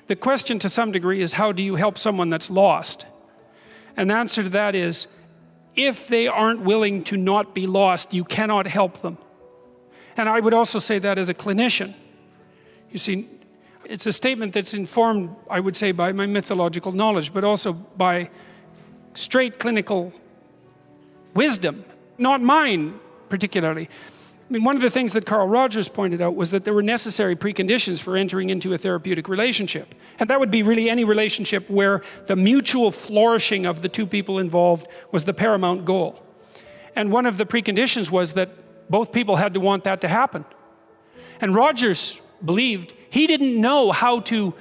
The question to some degree is, how do you help someone that's lost? And the answer to that is, if they aren't willing to not be lost, you cannot help them. And I would also say that as a clinician. You see, it's a statement that's informed, I would say, by my mythological knowledge, but also by straight clinical wisdom, not mine particularly. I mean, one of the things that Carl Rogers pointed out was that there were necessary preconditions for entering into a therapeutic relationship. And that would be really any relationship where the mutual flourishing of the two people involved was the paramount goal. And one of the preconditions was that both people had to want that to happen. And Rogers believed he didn't know how to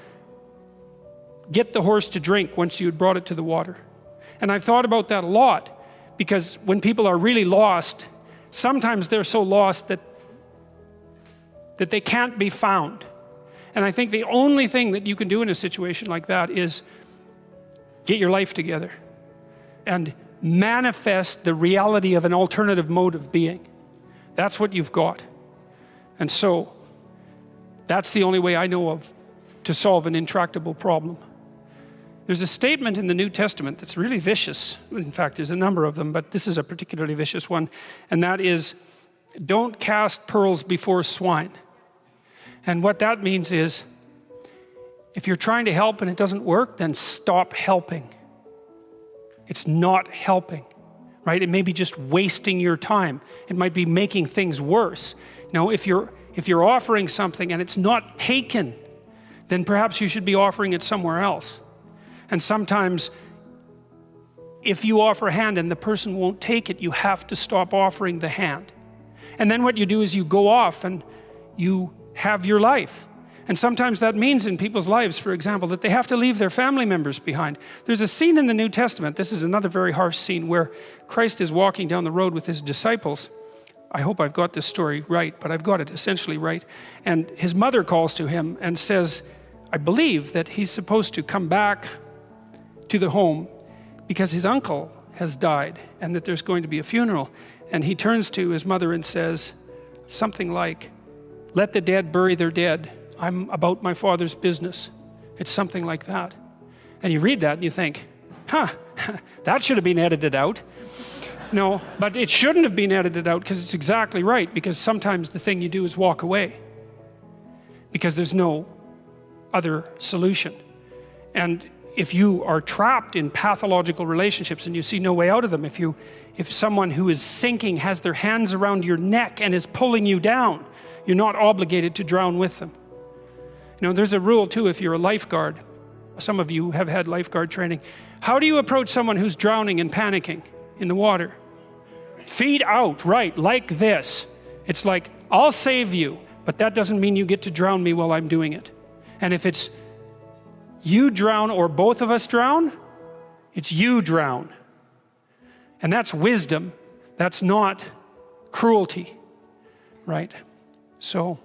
get the horse to drink once you had brought it to the water. And I've thought about that a lot, because when people are really lost, sometimes they're so lost that they can't be found. And I think the only thing that you can do in a situation like that is get your life together and manifest the reality of an alternative mode of being. That's what you've got. And so that's the only way I know of to solve an intractable problem. There's a statement in the New Testament that's really vicious. In fact, there's a number of them, but this is a particularly vicious one. And that is, don't cast pearls before swine. And what that means is, if you're trying to help and it doesn't work, then stop helping. It's not helping, right? It may be just wasting your time. It might be making things worse. Now, if you're offering something and it's not taken, then perhaps you should be offering it somewhere else. And sometimes, if you offer a hand and the person won't take it, you have to stop offering the hand. And then what you do is you go off and you have your life. And sometimes that means in people's lives, for example, that they have to leave their family members behind. There's a scene in the New Testament, this is another very harsh scene, where Christ is walking down the road with his disciples. I hope I've got this story right, but I've got it essentially right. And his mother calls to him and says, I believe that he's supposed to come back to the home because his uncle has died and that there's going to be a funeral. And he turns to his mother and says something like, let the dead bury their dead. I'm about my Father's business. It's something like that. And you read that and you think, that should have been edited out. No, but it shouldn't have been edited out, because it's exactly right, because sometimes the thing you do is walk away because there's no other solution. And if you are trapped in pathological relationships and you see no way out of them, if someone who is sinking has their hands around your neck and is pulling you down, you're not obligated to drown with them. You know, there's a rule too, if you're a lifeguard. Some of you have had lifeguard training. How do you approach someone who's drowning and panicking in the water? Feet out, right, like this. It's like, I'll save you, but that doesn't mean you get to drown me while I'm doing it. And if it's you drown or both of us drown, it's you drown. And that's wisdom. That's not cruelty, right? So